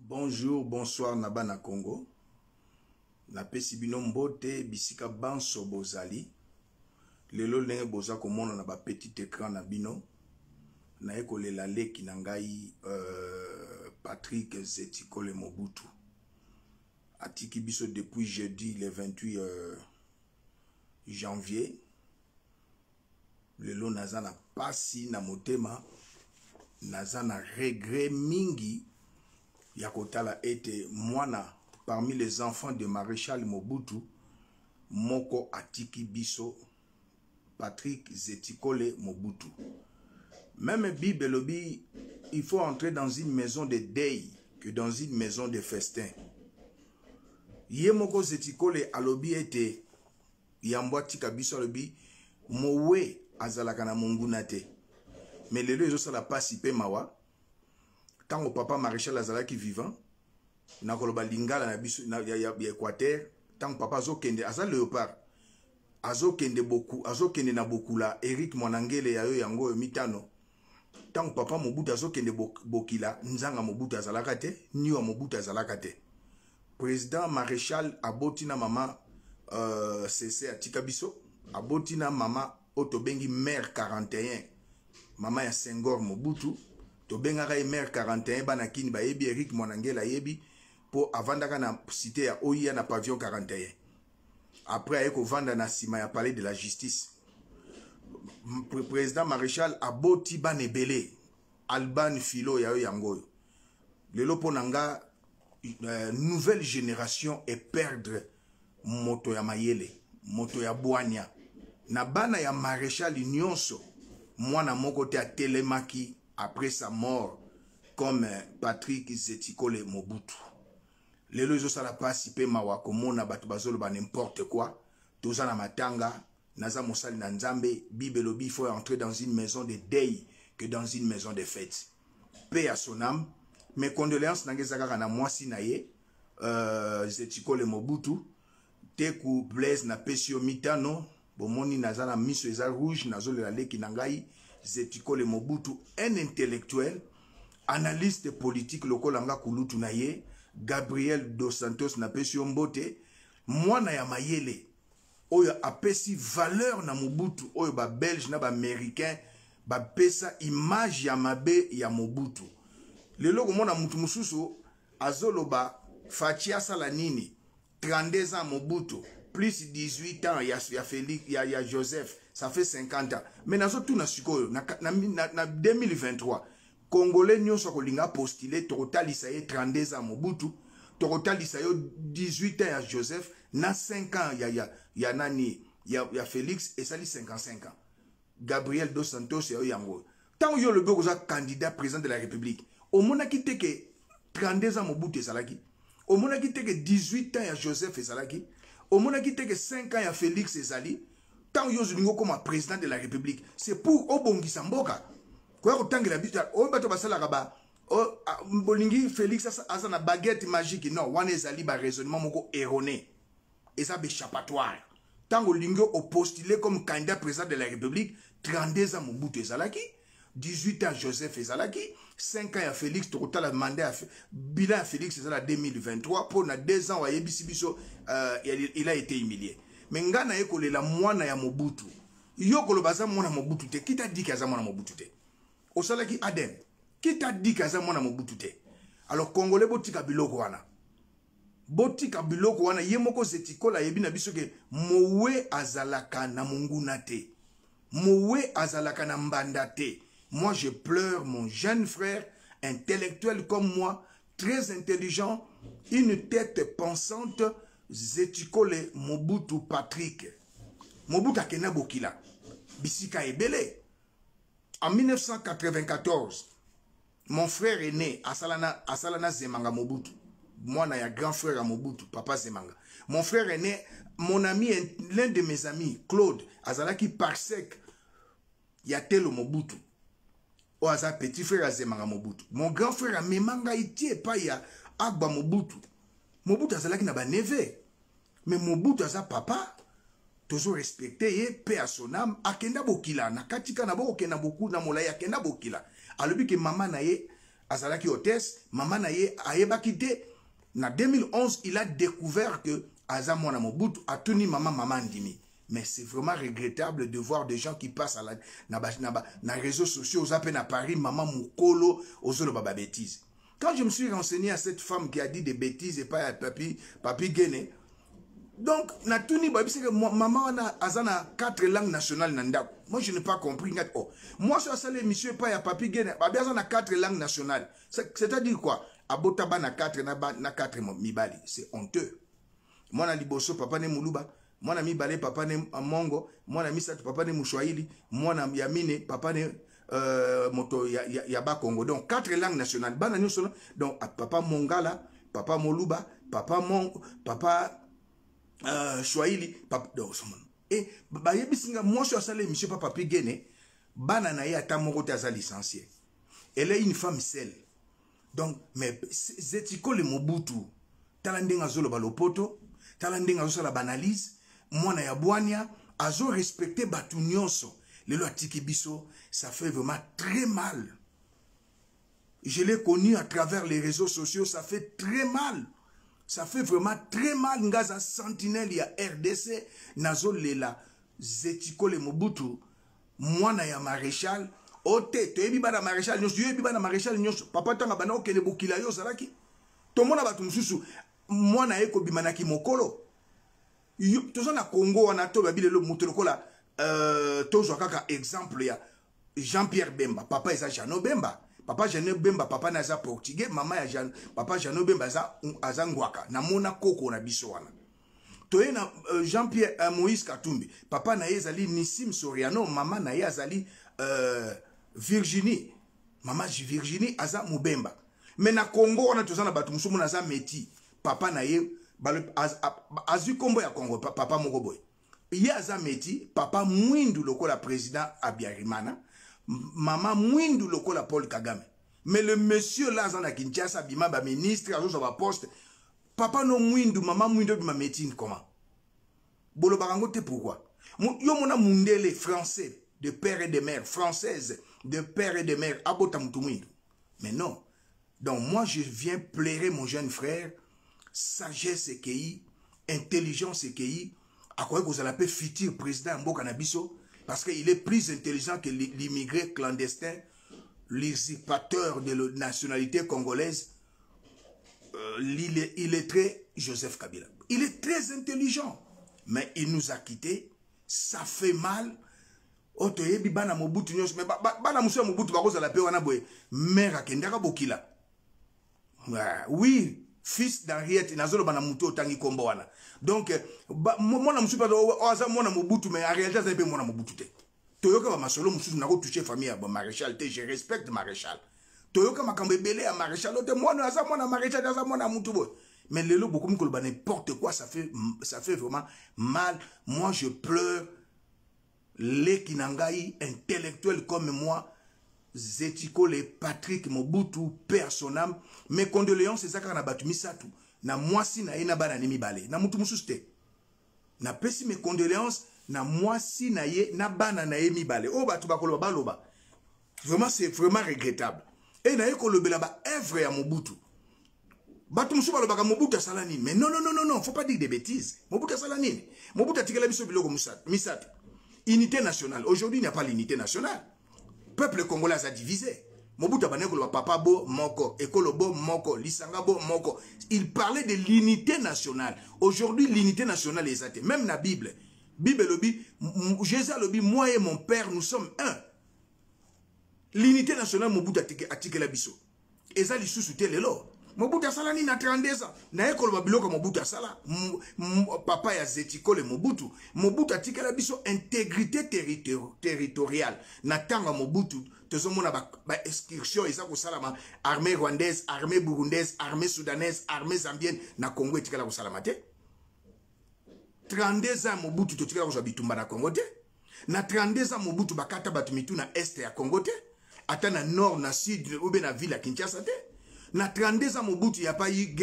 Bonjour, bonsoir Nabana Congo. Na pesi bino mbote bisika banso bozali. Lelo ndenge boza komona na ba petit écran na bino. Na ekolela leki na ngai Patrick Zetikole Mobutu. Atiki biso depuis jeudi le 28 janvier. Lelo naza na pasi na motema. Naza na regret mingi. Yakotala ete mwana parmi les enfants de Maréchal Mobutu, moko atiki biso Patrick Zetikole Mobutu. Même Bible lobi, il faut entrer dans une maison de deuil que dans une maison de festin. Yemoko Zetikole alobi ete yambwa tika biso alobi mowe azalaka na monguna te. Mais lelo ezosala pasi pe mawa. Tango papa Maréchal azalaki vivant, na koloba lingala na biso na ya Équateur, tango papa azokende aza léopard, azokende beaucoup, azokende na bokula Eric Monangele ya yo yango mitano. Tango papa Mobutu azokende bokila nzanga Mobutu azalaka te, niwa Mobutu azalaka te. Président Maréchal aboti na mama CC atika biso, aboti na mama otobengi mère 41, mama ya Senghor Mobutu. To bengaka mère 41 banakini ba yebi Eric Monangela yebi po avandaka na cité ya Oya na pavillon 41. Après ayeko vanda na sima ya palais de la justice. Président Maréchal aboti banebele Alban Philo ya yangoyo. Lelo ponanga nouvelle génération et perdre moto ya mayele, moto ya boania. Na bana ya Maréchal nyonso mwana moko te atelemaki après sa mort, comme Patrick Zetikole Mobutu. Les lois ça la passe pe mawa komona batu bazolo ba n'importe quoi. Toza na matanga, naza mosali na nzambe, Bible lobi il faut entrer dans une maison de deuil que dans une maison de fête. Paix à son âme. Mes condoléances nangezaka na mwasi na ye, Zetikole Mobutu. Teku Blaise na pesio mitano, bomoni naza na miso eza rouge nazolo la leki nangai. Zetikole Mobutu, un intellectuel, analyste politique lokolanga kulutu na ye, Gabriel Dos Santos na pesi mbote, mwana ya mayele, oyo apesi valeur na Mobutu, oyo ba belge na ba américain, ba pesa image ya mabe ya Mobutu. Lelo komona mutu mususu azoloba Fatia Salanini, 32 ans Mobutu, plus 18 ans ya Félix, ya Joseph, ça fait 50 ans. Mais dans tout na 2023, Congolais nyonso kolinga postulé total isaye 32 ans Mobutu, total isaye 18 ans ya Joseph, na 5 ans ya nani ya Félix et ça 55 ans. Gabriel Dos Santos ya yango. Tant yo le beau candidat président de la République, au mona ki teke 32 ans Mobutu ezalaki, au mona ki teke 18 ans ya Joseph ezalaki, au mona ki teke 5 ans ya Félix ezali. Tant yozulingo comme président de la République, c'est pour Obongi Samboka. Quoi autant que la bise, on va te passer la rabat. Bolingi Félix a sa baguette magique. Non, on est allé par raisonnement moko erroné. Et ça échappatoire. Tant que lingo au postulé comme candidat président de la République, 32 ans Mobutu Ezalaki, 18 ans Joseph Ezalaki, 5 ans à Félix, total a demandé à bilan à Félix Ezala 2023 pour 2 ans à Yebisibiso, il a été humilié. Mais ngana ekole la mwana ya Mobutu. Yokolo baza mwana Mobutu te. Qui t'a dit kaza mwana Mobutu te? Osalaki Adem. Qui t'a dit kaza mwana Mobutu te? Alors Congolais botika biloko wana. Botika biloko wana yemoko Zetikola yebina biso ke mowe azalaka na monguna te. Mowe azalaka na mbanda te. Moi je pleure mon jeune frère intellectuel comme moi, très intelligent, une tête pensante. Zetikole Mobutu Patrick. Mobutu akena bokila. Bisika ebele. En 1994, mon frère aîné, Asalana Zemanga Mobutu. Moi, na ya grand frère à Mobutu, papa Zemanga. Mon frère aîné, mon ami, l'un de mes amis, Claude, Azalaki Parsec, Yatelo Mobutu. O Aza petit frère à Zemanga Mobutu. Mon grand frère à Memanga Iti et pas ya Agba Mobutu. Mobutu azalaki na ba neve. Mais Mobutu aza papa. Toujours respecté, paix à son âme. Akenda bokila. Na katika na boko kena boku na molaya akenda bokila. Alobi ke mama na ye azalaki hôtesse, maman na ye ayeba quitté. Na 2011, il a découvert que aza mwana Mobutu a tuni maman ndimi. Mais c'est vraiment regrettable de voir des gens qui passent à na réseaux sociaux, aux appels à Paris, maman Moukolo, aux autres baba bêtises. Quand je me suis renseigné à cette femme qui a dit des bêtises et pas à papi Guéné, donc, na tuni ba que maman a 4 langues nationales nanda. Moi je n'ai pas compris. Oh. Moi je suis monsieur pas ya papi Guéné, ba na 4 langues nationales. C'est-à-dire quoi? Abotaba na 4 na 4 mibali, c'est honteux. Moi na liboso papa ne muluba, moi na mibale papa ne mongo, moi na misatu papa ne mushwahili, moi na yamine papa ne moto ya ba Congo. Donc 4 langues nationales. Bana nyuso donc papa mongala, papa moluba, papa Swahili, papa et bayebisinga moi je suis monsieur papa Guéné, bana na ye ata moko te aza licencié. Elle est une femme seule. Donc mais zetiko le Mobutu talandenga zolo balopoto, talandenga zo la banalise, mwana ya bwania azo respecter batu nyonso. Lelo atiki biso, ça fait vraiment très mal. Je l'ai connu à travers les réseaux sociaux, ça fait très mal. Ça fait vraiment très mal. Ngaza sentinelle ya RDC nazo lela zetiko le Mobutu mwana ya maréchal ote to yebi bana maréchal nyonso yebi bana maréchal nyonso papa tanga bana okele bokila yo zalaki to mona batu mususu mwana eko bimanaki mokolo tozo na Congo wana to babile lo mutu lokola tozo kaka exemple ya Jean-Pierre Bemba papa eza Jano Bemba. Papa Jean Bemba, papa naza portugais, maman ya Jean, papa Jean Bemba aza ngwaka, na mona koko na biso wana. Toye na Jean-Pierre Moïse Katumbi, papa na ye zali Nissim Soriano, maman na ye azali Virginie. Maman Virginie aza Mubemba. Mais na Congo wana tozana batu musumu naza Meti, papa na ye azu kombo ya Congo, papa moko boy. Ye aza Meti, papa mwindu lokola président Abiyarimana. Maman mwindu lokola Paul Kagame. Mais le monsieur là zana Kinshasa bima ba ministre azo sa ba poste. Papa no mwindu, maman mwindu bima médecine comment? Bolo barango te pourquoi? Yo mona mundele français de père et de mère, française de père et de mère abota mutu mwindu. Mais non. Donc moi je viens plairer mon jeune frère, sagesse et qui, intelligence et qui, à quoi vous allez appeler futur président Mboka Nabiso. Parce qu'il est plus intelligent que l'immigré clandestin, l'usurpateur de la nationalité congolaise, l'illettré Joseph Kabila. Il est très intelligent, mais il nous a quittés. Ça fait mal. Otoyebi bana Mobutu nyos, mais bana muso Mobutu bakoza la pe wana boye. Mère akendaka bokila. Oui, fils d'Henriette nazolo bana muto tangi kombo wana. Donc mona musu pas oza mona Mobutu mais en réalité ça be mona Mobutu te. Toyoka ba masolo musu na ko toucher famille ya maréchal te, je respecte maréchal. Toyoka makambe belé à maréchal te mona aza mona maréchal aza mona mutu boy. Mais lelo beaucoup me kolba n'importe quoi, ça fait vraiment mal. Moi je pleure les Kinangai intellectuels comme moi. Zetiko le Patrick Mobutu père son âme. Mes condoléances c'est ça kana batu misatu. Na mwasi na ye na bana ni mibale na mutu mususu te na pesi mes condoléances na mwasi na ye na bana na ye mibale o batu bakoloba baloba vraiment c'est vraiment regrettable et na ye kolobela ba œuvre ya Mobutu batu mususu balobaka Mobutu asala nini mais non faut pas dire des bêtises. Mobutu asala nini? Mobutu atikela biso biloko misatu unité nationale. Aujourd'hui il n'y a pas l'unité nationale. Peuple congolais a divisé. Mobutu banekolo papa bo moko, ekolo bo moko, lisanga bo moko. Il parlait de l'unité nationale. Aujourd'hui, l'unité nationale est exacte. Même la Bible. Bible lobi, Jésus lobi, moi et mon père, nous sommes un. L'unité nationale Mobutu atike la biso. Eza lisusu te lelo. Mobutu asala ni na 32 ans. Na ekolo babiloko Mobutu asala. Papa ya Zetiko le Mobutu. Mobutu atike la biso intégrité territoriale. Na tanga Mobutu tozomona ba excursion eza ko salama armée rwandaise, armée burundaise, armée soudanaise, armée zambienne na Congo etikala ko salama te. 32 ans Mobutu totikala ko bitumba na Congo te. Na 32 ans Mobutu bakata batu mitu na est ya Congo te. Ata na nord na sud ou bien na ville ya Kinshasa te. Na 32 ans Mobutu y a pas eu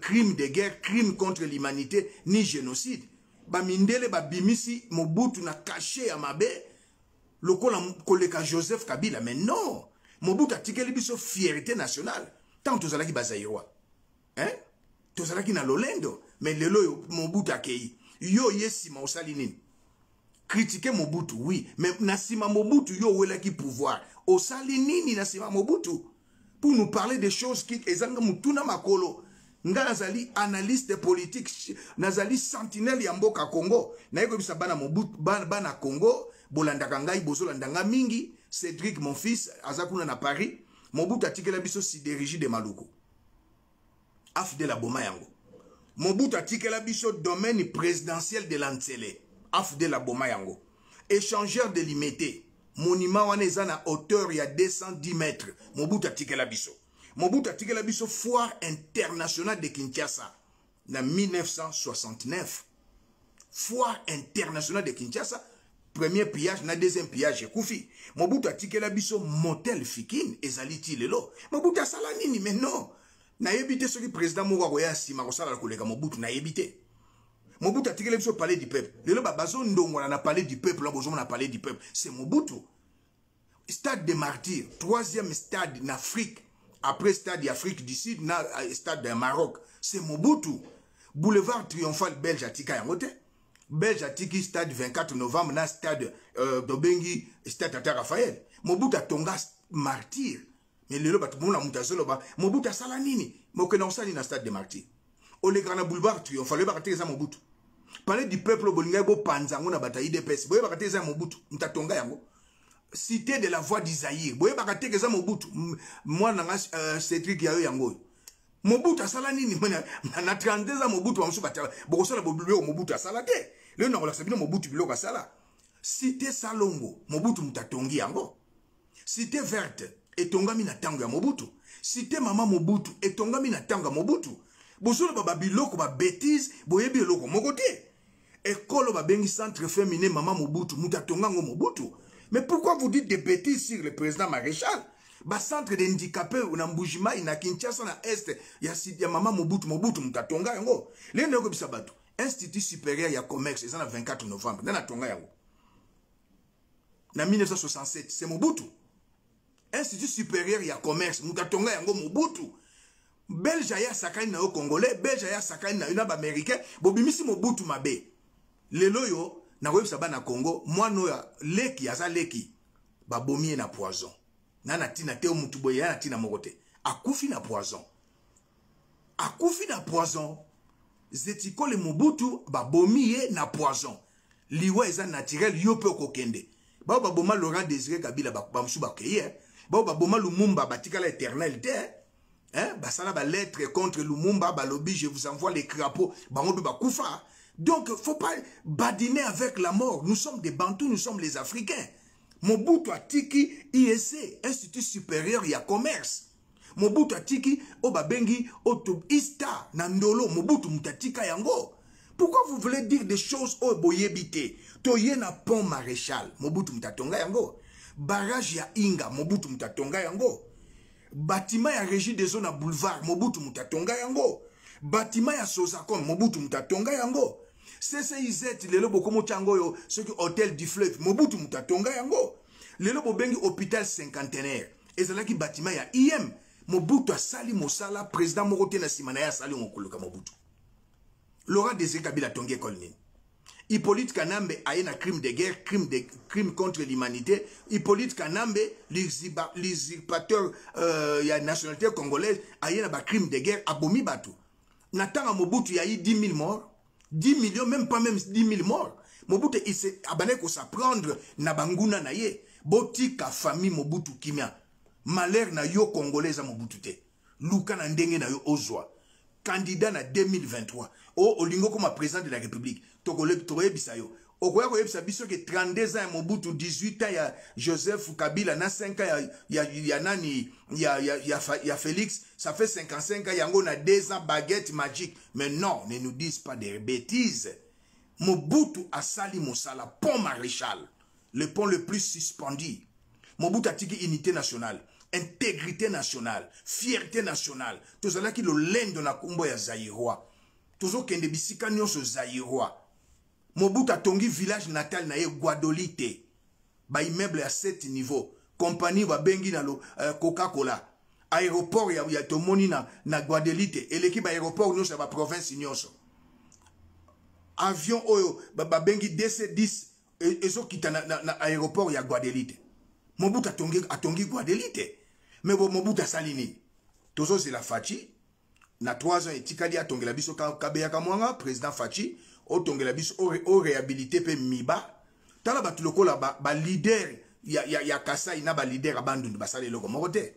crime de guerre, crime contre l'humanité ni génocide. Ba mindele ba bimisi Mobutu na caché à mabe lokola koleka Joseph Kabila. Mais non, Mobutu atikeli biso fierté nationale. Tant tozalaki bazaïrois. Hein? Tozalaki na lolendo. Mais lelo yo Mobutu akei. Yo yesima osali nini. Critiquer Mobutu, oui. Mais nasima Mobutu yo welaki pouvoir. Osali nini nasima Mobutu. Pour nous parler des choses qui ezanga mutuna makolo. Nga nazali analyste politique. Nazali sentinelle ya mboka Congo. Na yeko bisa bana Mobutu bana Congo. Bolandaka ngai bozolandanga mingi. Cédric mon fils azakuna na Paris. Mobutu atikela biso sidérigi de Maluku. Afde la boma yango. Mobutu atikela biso domaine présidentiel de l'Antsele. Afde la boma yango. Échangeur de limité. Monument wana eza na hauteur ya 210 mètres. Mobutu atikela biso. Mobutu atikela biso foire internationale de Kinshasa. Na 1969. Foire internationale de Kinshasa. Premier pillage, na deuxième pillage, Koufi. Mobutu atikela biso motel Fikine, ezaliti lelo. Mobutu asala nini, mais non. Na yebite soki président moko koya sima kosala koleka Mobutu na yebite. Mobutu atikela biso palais du peuple. Lelo bazo ndongo na palais du peuple, là bozo na palais du peuple. C'est Mobutu. Stade des martyrs, troisième stade en Afrique. Après stade d'Afrique du Sud, na stade de Maroc. C'est Mobutu. Boulevard triomphal belge atika yangote. Belge atiki stade 24 novembre na stade Dobengi stade Tata Raphaël. Mobutu atonga martyr. Mais lelo batu mona mutazolo ba Mobutu asala nini? Mokena osali na stade de martyr. Olegrana boulevard triomphal ba kateza Mobutu. Palais du peuple bolinga bo panzango na bataille de pes. Boye ba kateza Mobutu, mtatonga yango. Cité de la voix d'Isaïe. Boye ba kateza Mobutu. Moi nanga Cédric yayo yango. Mobutu asala nini? Na 32 ans Mobutu amsu bata. Bokosala boblio Mobutu asala te. Le na kolakisa bino Mobutu biloko asala. Cité Salongo, Mobutu mutatongi yango. Cité verte, etongami na tango ya Mobutu. Cité mama Mobutu, etongami na tango ya Mobutu. Bosolo ba biloko ba bêtise, boyebi eloko moko te. Ekolo ba bengi centre féminin mama Mobutu, mutatonga ngo Mobutu. Mais pourquoi vous dites des bêtises sur le président maréchal? Ba centre de handicapés na Mbujima na Kinshasa na Est ya mama Mobutu mutatonga yango. Le ndeko bisabatu. Institut supérieur ya commerce, c'est en 24 novembre. Dans la tonga yango. En 1967, c'est Mobutu. Institut supérieur ya commerce, mutatonga yango Mobutu. Belge ya sakani na yo Congolais, Belge ya sakani na ba américain, bobimisi Mobutu mabe. Lelo yo na websaba na Congo, mwano ya leki aza leki. Ba bomie na poison. Nana tina te mutu boye na tina mokote. Akufi na poison. Akufi na poison. Zetiko le Mobutu ba bomiye na poison. Liwa eza naturel yo pe kokende. Ba boma Laurent Désiré Kabila ba msu ba keye. Ba boma Lumumba batika la éternalité. Hein? Ba sala ba lettre contre Lumumba ba lobby je vous envoie les crapauds. Ba ngobe ba kufa. Donc faut pas badiner avec la mort. Nous sommes des Bantous, nous sommes les Africains. Mobutu atiki ISC, Institut supérieur ya commerce. Mobutu atiki obabengi oto ista nandolo Mobutu mutatika yango. Pourquoi vous voulez dire des choses au boyebite? Toye na pont maréchal Mobutu mutatonga yango. Barrage ya Inga Mobutu mutatonga yango. Bâtiment ya régie des zones à boulevard Mobutu mutatonga yango. Bâtiment ya Sosacom Mobutu mutatonga yango. CCIZ lelo bokomo chango yo ce que hôtel du fleuve Mobutu mutatonga yango. Lelo bobengi hôpital cinquantenaire. Ezalaki bâtiment ya IM Mobutu asali mosala président moko na simana ya sali ngokuluka Mobutu. Laurent Désiré Kabila tongi école nini. Hippolyte Kanambe aye na crime de guerre, crime contre l'humanité. Hippolyte Kanambe, l'usurpateur ya nationalité congolaise, aye na ba crime de guerre abomi batu. Natanga Mobutu ya 10 000 morts. 10 millions, même pas même 10 000 morts. Mobutu il s'est abonné pour s'apprendre na banguna na ye. Botika famille Mobutu kimia. Malheur na yo congolais à Mobutu te. Luka na ndenge na yo ozwa. Candidat na 2023. O olingo comme président de la République. Tokoye bisayo. Okoya koye bisayo que 32 ans Mobutu, 18 ans ya Joseph Kabila, na 5 ans ya nani ya Félix, ça fait 55 ans yango na 2 ans baguette magique. Mais non, ne nous disent pas des bêtises. Mobutu a sali mosala pont maréchal, le pont le plus suspendu. Mobutu a tiki unité nationale, intégrité nationale, fierté nationale. Tout ça là qui le lendo na kumbo ya Zaïrois. Toujours kende bisika nyonso Zaïrois. Mobutu a tongi village natal na ye Guadolite. Ba immeuble à 7 niveaux. compagnie babengi na Coca-Cola aéroport ya tomoni na Guadeloupe et l'équipe aéroport nyonso ya ba province nyonso avion oyo babengi DC-10 ezokita na aéroport ya Guadeloupe Mobutu atongi Guadeloupe mais bon Mobutu asali nini tozozela Faci na 3 ans etikali atongela biso Kabeya Kamwanga président Faci otongela biso o réhabilité pe miba tala batu lokola ba leader ya Kasai na ba leader abandundu basala eloko moko te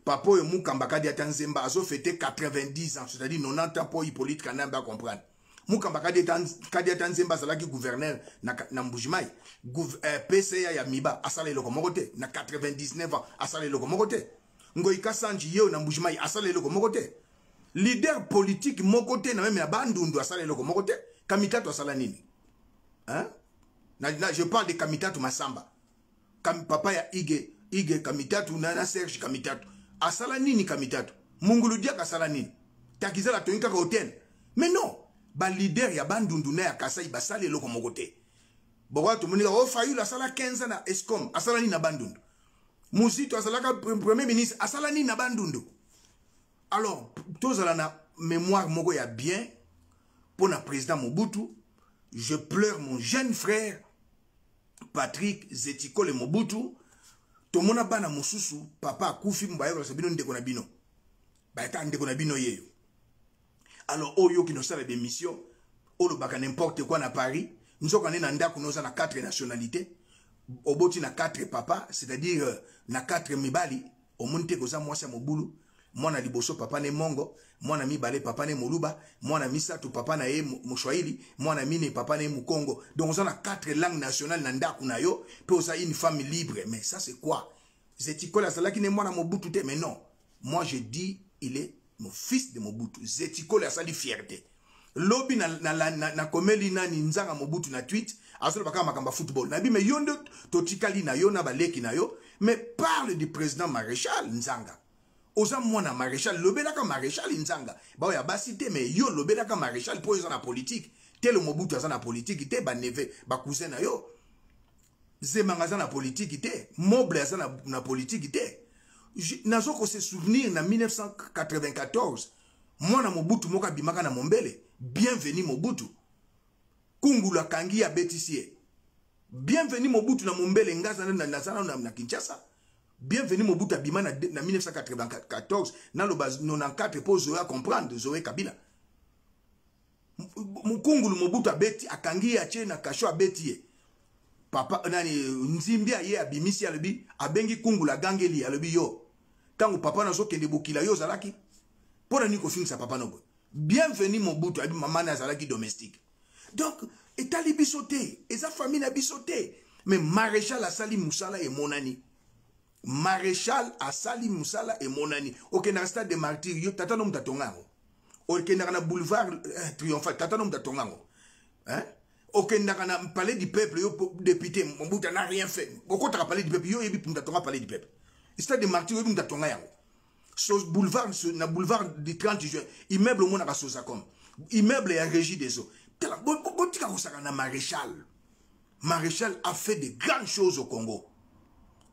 papa oyo Mukamba Kadi Atanzemba azo fêté 90 ans c'est-à-dire 90 ans pour Hippolyte Kanamba comprendre Mukamba Kadi Atanzemba azalaki gouverneur na Mbujimai PCA ya miba asala eloko moko te na 99 ans asala eloko moko te Ngoi Kasanji yeo na Mbujimai asala eloko moko te leader politique moko te na même ya bandundu asala eloko moko te Kamitatu asala nini hein je parle de Kamitatu Masamba papa ya Ige Kamitatu na Serge Kamitatu asala nini Kamitatu Mungulu Diak asala nini Takizala toyinka ka hotel mais non ba leader ya bandundu na ya Kasai basala eloko moko te Bokwa to moni o Fayulu asala 15 na Escom asala nini na bandundu Muzito asala ka premier ministre asala nini na bandundu alors tozala na mémoire moko ya bien pour le président Mobutu je pleure mon jeune frère Patrick Zetiko le Mobutu tomona bana mosusu papa akufi mbayo sabino ndeko na bino baeta ndeko na bino yeyo alors oyo qui nous sala des missions olo baka n'importe quoi na Paris nous on est na ndako nous na 4 nationalités oboti na 4 papa c'est-à-dire na 4 mibali o monte koza mwasa mobulu mwana liboso papa ne mongo mwana mibale papa ne moluba mwana misatu papa na ye moswahili mwana mine papa ne mukongo donc on a 4 langues nationales na ndaku na yo pe osa une famille libre mais ça c'est quoi Zetikola salaki ne mwana Mobutu te mais non moi je dis il est mon fils de Mobutu Zetikola sali fierté lobi na komeli nani nzanga Mobutu na tweet asolo baka makamba football na bi me yondo totikali na yo na baleki na yo mais parle du président maréchal Nzanga oza mwana maréchal lobelaka maréchal Nzanga ba ya basité mais yo lobelaka maréchal po yo na politique tel Mobutu aza na politique te ba neve ba cousin na yo Zemanga aza na politique te Moble aza na politique te nazo ko se souvenir na 1994 mwana Mobutu moka bimaka na Mombele bienvenue Mobutu Kungula kangi ya betisie bienvenue Mobutu na Mombele ngaza na Kinshasa bienvenue Mobutu abima na 1994 na lo base 94 pour Zoé comprendre Zoé Kabila Mukungulu Mobutu abeti akangi ya che na kasho abeti papa nani nzimbia ye abimisi alobi abengi Kungula gangeli alobi yo tango papa na zo kende bokila yo zalaki pona ni ko finisa papa no bienvenue Mobutu abi mama na zalaki domestique donc etali bisoté eza famille na bisoté mais maréchal asali musala e monani maréchal asali musala e monani okenda stade de martyr yo tata no mutatongango okenda na boulevard triomphal tata no mutatongango hein okenda na palais du peuple yo député Mobutu n'a rien fait okota palais du peuple yo yebi mutatonga palais du peuple stade de martyr yo mutatonga yango so boulevard na boulevard du 30 juin immeuble mona ka sosa comme immeuble ya régie des eaux tela botika kosaka na maréchal a fait de grandes choses au Congo.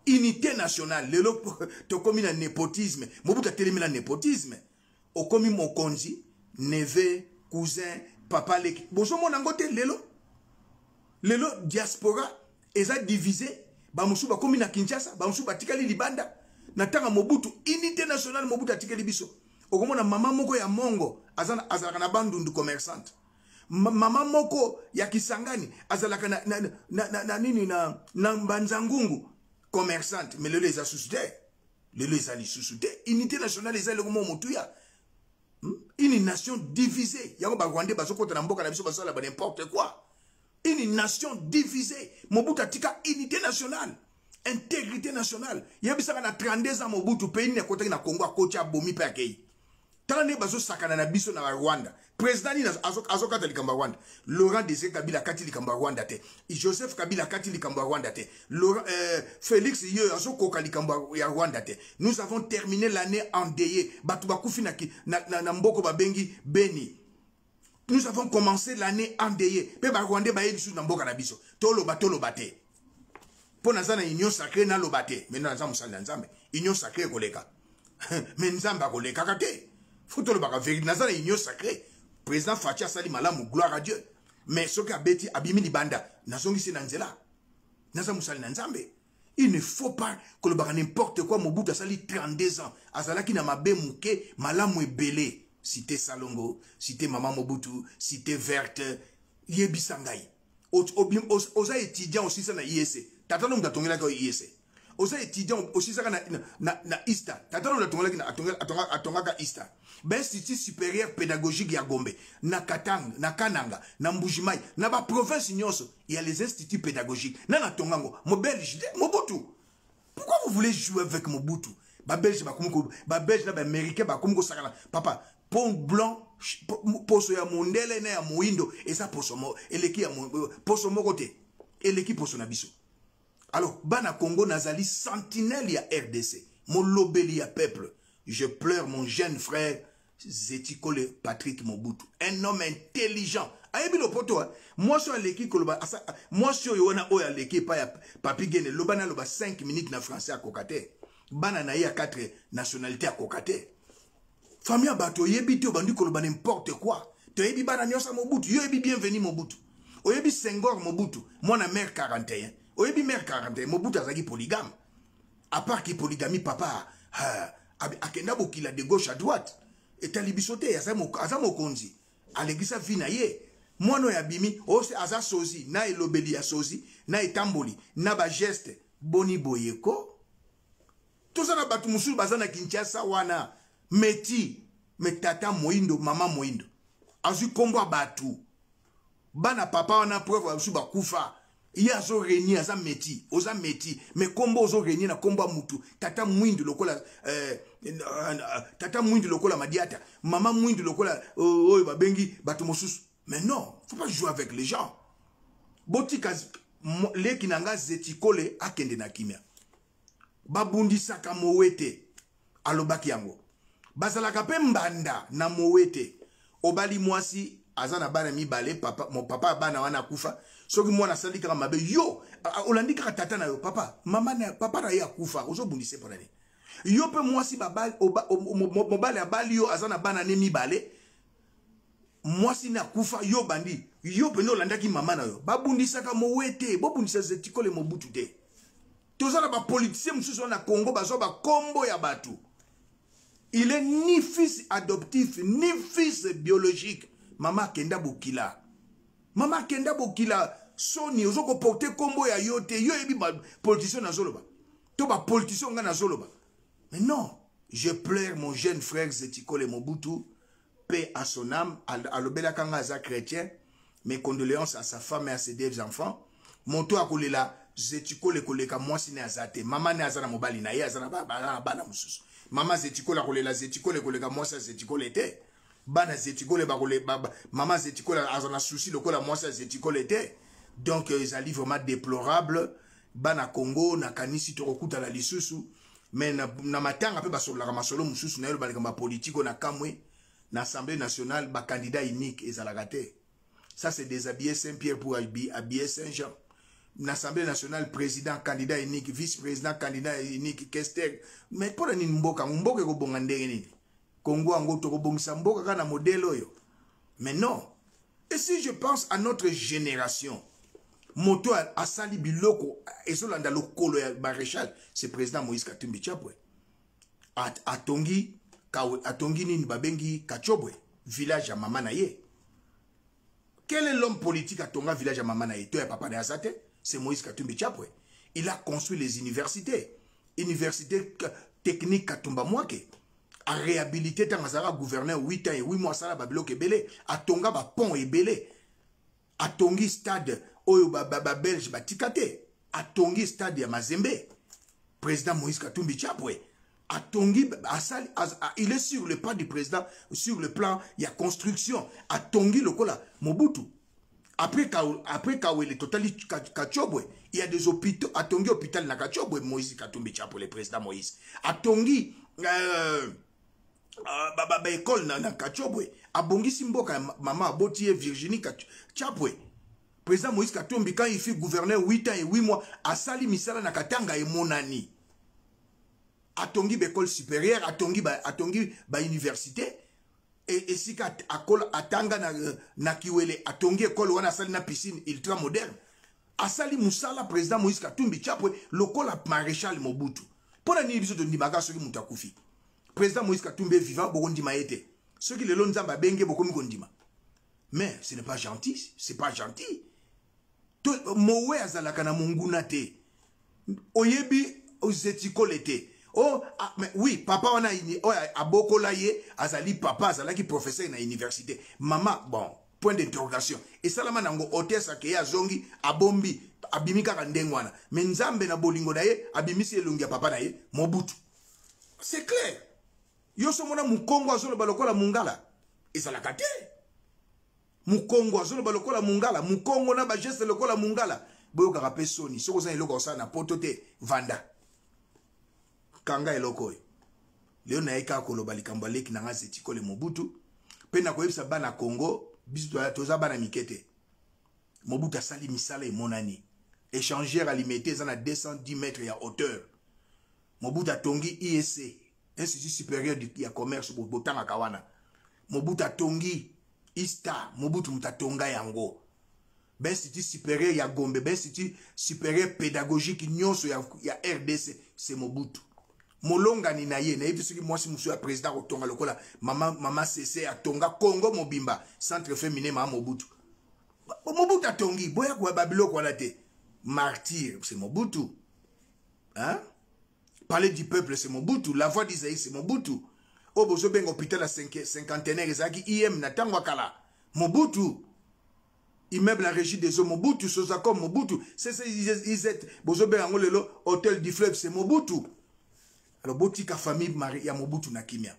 Unité nationale, lelo to komi na népotisme, Mobutu a telemi na népotisme. O komi mokonzi, neveu, cousin, papa leki. Bozo mona ngote lelo diaspora eza divisé, ba musu ba komi na Kinshasa, ba musu ba tikali libanda. Na tanga Mobutu, unité nationale Mobutu atikali biso. O komona mama moko ya Mongo, azalaka na bandundu commerçante. Mama moko ya Kisangani, azalaka na nini na Mbanzangungu. Commerçante, mais le les a sous-souté. Le les a sous-souté. Unité nationale, les a le moment motuya. Une nation divisée. Y'a pas Rwandais, basoko na mboka na biso basala ba n'importe quoi. Une nation divisée. Mobutu atika unité nationale. Intégrité nationale. Y'a bisaka na 32 ans Mobutu pays na kota na Congo a kocha bomi pe akei. Tane bazo sakana na biso na Rwanda. Président ni azoka tali kamba Rwanda. Laurent Désiré Kabila kati li kamba Rwanda te. Joseph Kabila kati li kamba Rwanda te. Félix Yeux azoko li kamba ya Rwanda te. Nous avons terminé l'année endeuillée. Batu bakufi na mboko babengi Beni. Nous avons commencé l'année endeuillée. Pe ba Rwanda ba yebisu na mboka na biso. Tolo ba te. Pour nazana union sacrée na lobate. Maintenant nazana musali na nzambe. Union sacrée koleka. Mais nzamba koleka kate. Faut le baka vérité nazana union sacrée. Président Fatia sali malamu gloire à Dieu. Mais ce qui a bêti abimi libanda nazongi se nanzela. Nazana musali na nzambe. Il ne faut pas que le baka n'importe quoi Mobutu sali 32 ans. Azalaki na mabe muke malamu ebele. Cité Salongo, cité Maman Mobutu, cité Verte, Yebisangai. Osa étudiant aussi ça na IEC. Tatano mtatongela ko IEC. Osa étudiant aussi ça na ISTA. Tatano mtatongela na atongaka ISTA. Ben institut supérieur pédagogique ya Gombe, na Katanga, na Kananga, na Mbujimai, na ba province nyonso, il y a les instituts pédagogiques. Na Tongango, mo Belge, Mobutu. Pourquoi vous voulez jouer avec Mobutu? Ba Belge ba komuko, ba Belge na ba américain ba komuko sakana. Papa, pont blanc, poso ya mondele na ya moindo, et ça poso mo, eleki ya poso mo côté, eleki poso na biso. Alors, bana Congo nazali sentinelle ya RDC, mon lobeli ya peuple. Je pleure mon jeune frère Zetikole Patrick Mobutu, un homme intelligent. Ayebi lo poto, moi sur leki koloba, moi sur yona oya leki pa ya papi gene, lobana loba 5 minutes na français à kokate. Bana na ya 4 nationalités à kokate. Famille bato yebi te obandi koloba n'importe quoi. Te yebi bana nyosa Mobutu, yo yebi bienvenu Mobutu. Oyebi Senghor Mobutu, moi na mère 41. Oyebi mère 41, Mobutu azaki polygame. À part qui polygamie papa, akenda bokila de gauche à droite. Et talibisote azamo konzi. Alegisa vina ye. Mono ya bimi, ose aza sozi, na elobeli ya sozi, na etamboli, na ba geste boni boyeko. Tout ça na batu musul bazana Kinshasa wana. Meti, metata moindo, mama moindo. Azu kombo batu. Bana papa wana preuve azu bakufa. Iya zo reni aza meti, oza meti, me kombo ozo reni na kombo mutu. Tata moindo lokola tata moindo lokola madiata. Mama moindo lokola oyo babengi batu mosusu. Mais non, faut pas jouer avec les gens. Botika le kinanga Zetikole akende na kimia. Babundisaka mowete alobaki yango. Bazalaka pe mbanda na mowete. Obali mwasi azana bana mibale papa mon papa bana wana kufa. Soki mwana sali kaka mabe yo olandi kaka tata na yo papa mama na papa na ya kufa ozo bundise ponane. Yo pe mwasi babali mobale abali yo azana bana ne mibale. Mwasi na kufa yo bandi yo pe no landaki mama na yo. Babundisaka mowete bobundisa Zetikole Mobutu te. Tozana ba politicien mususu na Congo bazo ba kombo ya batu. Il est ni fils adoptif, ni fils biologique. Maman Kenda Bokila. Maman Kenda Bokila, Sony, ozoko porter combo ya yote, yo ebi ba politicien na zoloba. To ba politicien nga na zoloba. Mais non, je pleure mon jeune frère Zetikole Mobutu, paix à son âme, à l'obéla kanga aza chrétien, mes condoléances à sa femme et à ses deux enfants. Mon toit kolela, Zetikole koleka mwasi ne azate, maman ne azana mobali na ye azana bana mususu. Mama Zetikole kolela Zetikole koleka mwasi Zetikole te. Bana Zetikole bakole mama Zetikole azana souci lokola mwasi Zetikole te. Donc ils allaient vraiment déplorable. Bana Congo na kanisi tokokuta la lisusu. Mais na matanga pe basola masolo mususu na yo balika ba politiko na kamwe na Assemblée nationale ba candidat unique ezalagate. Ça c'est déshabiller Saint-Pierre pour habiller Saint-Jean. L'Assemblée nationale, président, candidat unique, vice-président, candidat unique, Kester. Mais pour une mboka, mboka ko bongandeni. Congo ango to ko bongisa mboka kana modèle yo. Mais non. Et si je pense à notre génération, moto a sali biloko et solanda lokolo ya maréchal, c'est président Moïse Katumbi Chapwe. Atongi nini babengi Kachobwe, village ya mama na ye. Quel est l'homme politique à Tonga village à mama na ye? To ya papa na azate? C'est Moïse Katumbi Chapwe. Il a construit les universités. Université technique Katumba Mwake. A réhabilité Tangazara gouverneur 8 ans et 8 mois sala babilo kebele. A Tonga ba pont ebele. A Tongi stade oyo ba belge ba tikate. A Tongi stade ya Mazembe. Président Moïse Katumbi Chapwe. A Tongi il est sur le pas du président, sur le plan il y a construction. A Tongi lokola Mobutu. Après Kawele Totali Kachobwe, il y a des hôpitaux. À Tongi hôpital na Kachobwe, Moïse Katumbi Chapwe, le président Moïse. À Tongi, école na Kachobwe. À Bongi Simboka, maman Botier Virginie Chapwe. Président Moïse Katumbi, quand il fut gouverneur 8 ans et 8 mois, a sali misala na katanga et monani. Atongi l'école supérieure, atongi ba université. Et si atanga na kiwele, atongi école wana sali na piscine ultra moderne. Asali musala président Moïse Katumbi chapwe lokola maréchal Mobutu. Pour la nibiso de Ndimaga soki mutakufi. Président Moïse Katumbi est vivant pour ndima ete. Ceux qui le lonzamba benge bokomi kondima. Mais ce n'est pas gentil, c'est pas gentil. Mowe azalaka na munguna te. Oyebi ozetikole te. Oh, mais oui, papa wana abokola ye azali papa azalaki professeur na université. Maman, bon, point d'interrogation. Et salama nango hôtesse ke ya zongi abombi abimika kandengwana. Mais nzambe na bolingo na ye abimisi elongi ya papa na ye Mobutu. C'est clair. Yo somona mukongo azolo balokola mungala. Ezalaka te. Mukongo azolo balokola mungala, mukongo na ba geste lokola mungala. Boyo karape soni, soko za eloko sa na potote vanda. Kanga eloko. Leo na eka koloba likambo leki na ngaze tikole Mobutu. Pe na koyebisa bana Congo, biso toza bana mikete. Mobutu asali misala e monani. Échangeur alimité za na 210 mètres ya hauteur. Mobutu atongi ISC, Institut supérieur du commerce botanga kawana. Mobutu atongi Ista, Mobutu mutatonga yango. Ben institut supérieur ya Gombe, ben institut supérieur pédagogique nyonso ya RDC, c'est Mobutu. Molonga ni naye, na yebi soki mwasi musu ya président otonga lokola mama CC atonga Congo Mobimba, centre féminin ma Mobutu. Mobutu atongi, boya kwa babilo kwa late. Martyr, c'est Mobutu. Hein? Parler du peuple, c'est Mobutu. La voix d'Isaïe, c'est Mobutu. Oh, bozo ben hôpital à cinquantenaire, ezaki IM na tangwa kala. Mobutu. Immeuble à régie des eaux, Mobutu. Sosako, Mobutu. C'est bozo ben angolelo, hôtel du fleuve, c'est Mobutu. Alors, botika famille Marie, ya Mobutu na kimia.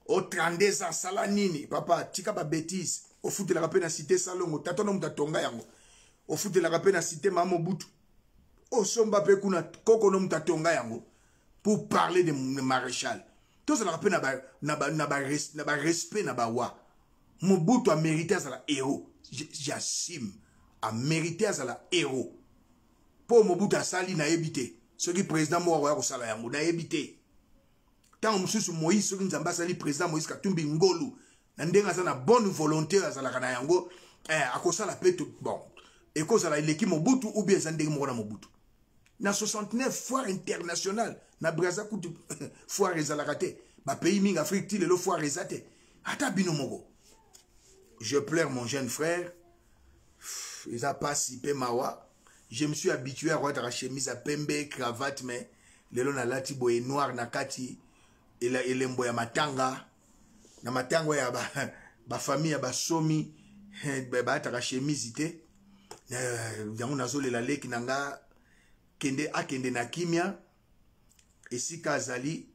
O 32 ans, salanini, papa, tika ba bêtise. Au foot de la rapé na cité Salongo, tatono mutatonga yango. Au foot de la rapé na cité Mama Mobutu. O somba pe kuna koko no mutatonga yango. Pour parler de maréchal. Tout ça la rappelle na ba respect na ba wa. Mobutu a mérité à la héros. J'assume. A mérité à la héros. Pour Mobutu a sali na ebité. Ce qui président Moïse ko sala yango na ebité. Tant mususu Moïse ce qui nzamba sali président Moïse Katumbi ngolu. Na ndenga za na bonne volonté à sala kana yango akosala peto bon. Et cause à l'équipe Mobutu ou bien zandenge mo na Mobutu. Na 69 foire internationale na Brazzaville foire ezalakate ba pays ming Afrique ti le foire ezate ata bino moko. Je pleure mon jeune frère. Il a pas si peu mawa. Je me suis habitué à avoir la chemise à pembe cravate mais lelo na lati boye noir na kati elembo ya matanga na matanga ya ba famille ya ba somi ba ta chemise ite yango nazolela leki nanga kende akende na kimia esika azali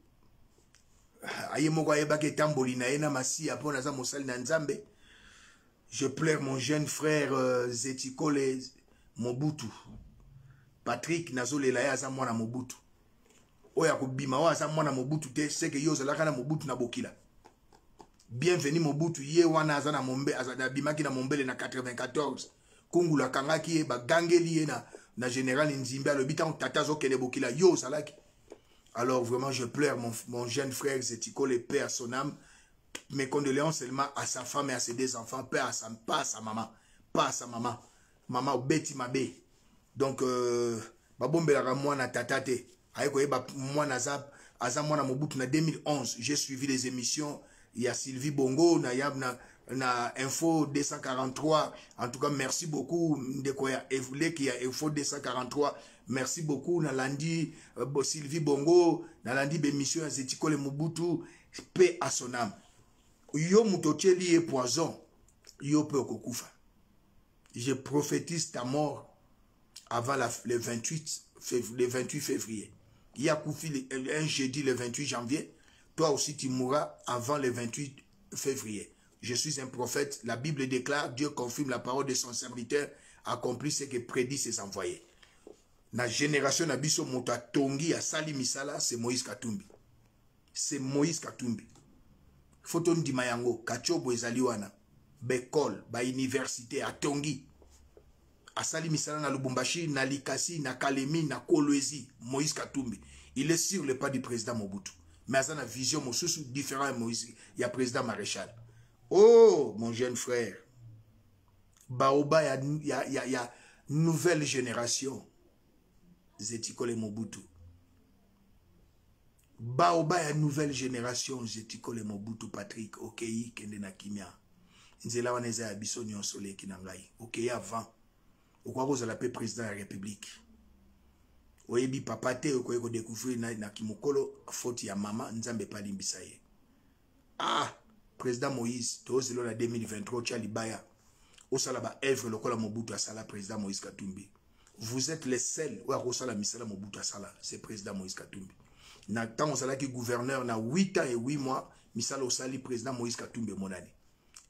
aye moko ayebaki etamboli na ye na masiya mpo naza mosali na nzambe. Je pleure mon jeune frère Zetikole Mobutu. Patrick nazolela ye aza mwana Mobutu. Oya kobima wa aza mwana Mobutu te seke yo ozalaka na Mobutu na bokila. Bienvenue Mobutu ye wana aza na mombe aza bimaki na mombele na 94. Kungula kangaki ye bagangeli ye na général Nzimbe alobi tan tata zo kene bokila yo salaki. Alors vraiment je pleure mon jeune frère Zetikole, paix à son âme. Mes condoléances seulement à sa femme et à ses 2 enfants, pas à sa maman, pas à sa maman. Maman Betty Mabe. Donc babombe la moi na tatate. Ayeko yeba moi na aza moi na Mobutu na 2011, j'ai suivi les émissions, il y a Sylvie Bongo na Info 243. En tout cas, merci beaucoup de quoi qui a Info 243. Merci beaucoup na Landi Sylvie Bongo, na Landi bémission Zetikole Mobutu, paix à son âme. Yo mutocheli et poison, yo pe okufa. Je prophétise ta mort avant le 28 février. Il y a koufi un jeudi le 28 janvier. Toi aussi tu mourras avant le 28 février. Je suis un prophète. La Bible déclare, Dieu confirme la parole de son serviteur, accomplit ce que prédit ses envoyés. La génération Nabiso Mota Tongi à Sali Misala, c'est Moïse Katumbi. C'est Moïse Katumbi. Photon di Mayango, Kachobo ezaliwana, Bekol, ba université à Tongi. Asali misala na Lubumbashi, na Likasi, na Kalemi, na Kolwezi, Moïse Katumbi. Il est sur le pas du président Mobutu. Mais il a une vision différente Moïse. Il y a président Maréchal. Oh, mon jeune frère. Baoba, il y a nouvelle génération. Zetikole Mobutu. Baoba, il y a nouvelle génération. Zetikole Mobutu, Patrick, Okei, Kende na Kimia. Nzela waneza ya biso nyonso le kinangai. Okei avant. Okwa ko zala pe président de la République. Oyebi papa te okoye ko découvrir na kimokolo faute ya mama nzambe pa limbisa ye. Ah, président Moïse, tozelo na 2023 cha libaya. Osala ba œuvre lokola Mobutu asala président Moïse Katumbi. Vous êtes les seuls ou akosala misala Mobutu asala, c'est président Moïse Katumbi. Na tant osala ki gouverneur na 8 ans et 8 mois, misala osali président Moïse Katumbi monani.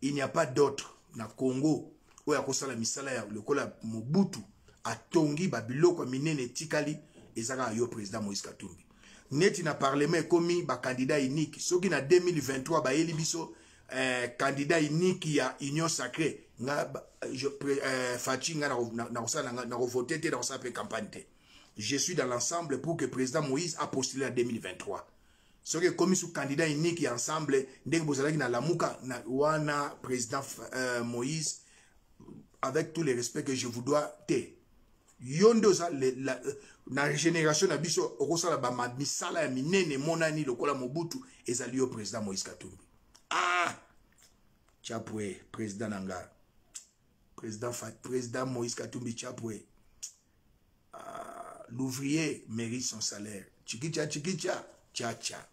Il n'y a pas d'autre na Congo ou akosala misala ya lokola Mobutu atongi babiloko minene tikali ezaka yo président Moïse Katumbi. Neti na parlement komi ba candidat unique soki na 2023 ba yeli biso candidat unique ya Union Sacrée nga Fachi nga na voter te dans sa campagne. Je suis dans l'ensemble pour que président Moïse a postulé en 2023. Soki komi sous candidat unique ensemble ndenge bozalaki na lamuka na wana président Moïse avec tous les respects que je vous dois te yondo za na génération na biso okosala ba misala ya minene monani lokola Mobutu ezali yo président Moïse Katumbi. Ah chapwe président nanga président Moïse Katumbi chapwe. L'ouvrier mérite son salaire. Chikicha chikicha cha cha.